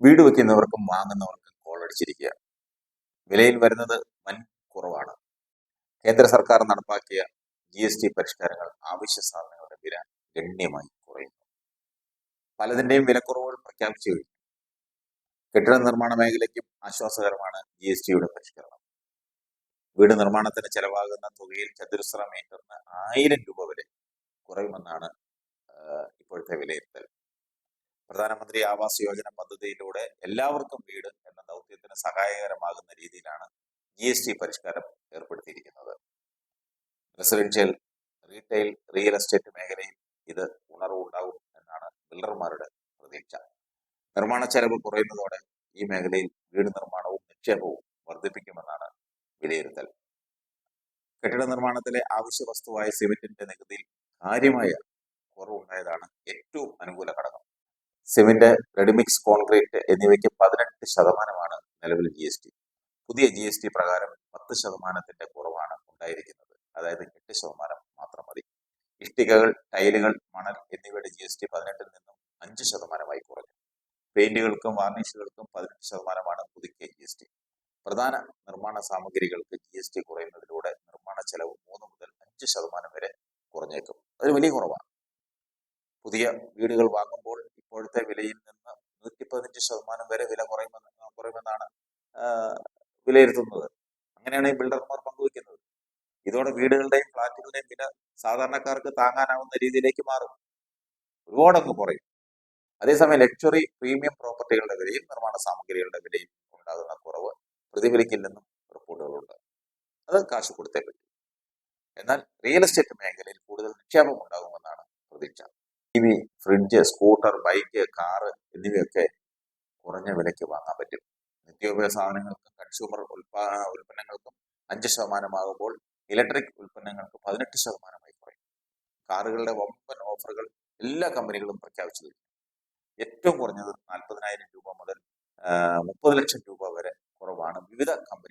വീട് വെക്കുന്നവർക്കും വാങ്ങുന്നവർക്കും കോളടിച്ചിരിക്കുക. വിലയിൽ വരുന്നത് വൻ കുറവാണ്. കേന്ദ്ര സർക്കാർ നടപ്പാക്കിയ GST പരിഷ്കാരങ്ങൾ അവശ്യ സാധനങ്ങളുടെ വില ഗണ്യമായി കുറയുന്നു. പലതിന്റെയും വിലക്കുറവുകൾ പ്രഖ്യാപിച്ചു കഴിഞ്ഞു. കെട്ടിട നിർമ്മാണ മേഖലയ്ക്കും ആശ്വാസകരമാണ് GSTയുടെ പരിഷ്കരണം. വീട് നിർമ്മാണത്തിന് ചെലവാകുന്ന തുകയിൽ ചതുരശ്ര മീറ്ററിന് 1000 രൂപ വരെ കുറയുമെന്നാണ് ഇപ്പോഴത്തെ വിലയിരുത്തൽ. പ്രധാനമന്ത്രി ആവാസ് യോജന പദ്ധതിയിലൂടെ എല്ലാവർക്കും വീട് എന്ന ദൗത്യത്തിന് സഹായകരമാകുന്ന രീതിയിലാണ് GST പരിഷ്കാരം ഏർപ്പെടുത്തിയിരിക്കുന്നത്. റെസിഡൻഷ്യൽ, റീറ്റെയിൽ, റിയൽ എസ്റ്റേറ്റ് മേഖലയിൽ ഇത് ഉണർവുണ്ടാകും എന്നാണ് ബിൽഡർമാരുടെ പ്രതീക്ഷ. നിർമ്മാണ ചെലവ് കുറയുന്നതോടെ ഈ മേഖലയിൽ വീട് നിർമ്മാണവും നിക്ഷേപവും വർദ്ധിപ്പിക്കുമെന്നാണ് വിലയിരുത്തൽ. കെട്ടിട നിർമ്മാണത്തിലെ ആവശ്യ വസ്തുവായ സിമന്റിന്റെ നികുതിയിൽ കാര്യമായ കുറവുണ്ടായതാണ് ഏറ്റവും അനുകൂല ഘടകം. സിമന്റ്, റെഡിമിക്സ് കോൺക്രീറ്റ് എന്നിവയ്ക്ക് 18% നിലവിൽ GST. പുതിയ GST പ്രകാരം 10% കുറവാണ് ഉണ്ടായിരിക്കുന്നത്. അതായത് 8% മാത്രം മതി. ഇഷ്ടികകൾ, ടൈലുകൾ, മണൽ എന്നിവയുടെ GST 18-ൽ നിന്നും 5% കുറഞ്ഞു. പെയിന്റുകൾക്കും വാർണിഷുകൾക്കും 18% പുതുക്കിയ GST. പ്രധാന നിർമ്മാണ സാമഗ്രികൾക്ക് GST കുറയുന്നതിലൂടെ നിർമ്മാണ ചെലവ് 3 മുതൽ 5% വരെ കുറഞ്ഞേക്കും. അതൊരു വലിയ കുറവാണ്. പുതിയ വീടുകൾ വാങ്ങുമ്പോൾ ഇപ്പോഴത്തെ വിലയിൽ നിന്ന് 115% വരെ വില കുറയുമെന്നാണ് വിലയിരുത്തുന്നത്. അങ്ങനെയാണ് ഈ ബിൽഡർമാർ പങ്കുവയ്ക്കുന്നത്. ഇതോടെ വീടുകളുടെയും ഫ്ളാറ്റുകളുടെയും വില സാധാരണക്കാർക്ക് താങ്ങാനാവുന്ന രീതിയിലേക്ക് മാറും. ഒരുപാടങ്ങ് കുറയും. അതേസമയം ലക്ഷറി പ്രീമിയം പ്രോപ്പർട്ടികളുടെ വിലയും നിർമ്മാണ സാമഗ്രികളുടെ വിലയും ഉണ്ടാകുന്ന കുറവ് പ്രതിഫലിക്കില്ലെന്നും റിപ്പോർട്ടുകളുണ്ട്. അത് കാശ് കൊടുത്തേ പറ്റും. എന്നാൽ റിയൽ എസ്റ്റേറ്റ് മേഖലയിൽ കൂടുതൽ നിക്ഷേപം ഉണ്ടാകുമെന്നാണ് പ്രതീക്ഷ. TV, fridge, scooter, bike, car എന്നിവയൊക്കെ കുറഞ്ഞ വിലയ്ക്ക് വാങ്ങാൻ പറ്റും. നിത്യോപയോഗ സാധനങ്ങൾക്കും കൺസ്യൂമർ ഉൽപ്പന്നങ്ങൾക്കും 5% ആകുമ്പോൾ ഇലക്ട്രിക് ഉൽപ്പന്നങ്ങൾക്ക് 18% കുറയും. കാറുകളുടെ വമ്പൻ ഓഫറുകൾ എല്ലാ കമ്പനികളും പ്രഖ്യാപിച്ചു കഴിഞ്ഞു. ഏറ്റവും കുറഞ്ഞത് 40,000 രൂപ മുതൽ 30 ലക്ഷം രൂപ വരെ കുറവാണ് വിവിധ കമ്പനികൾ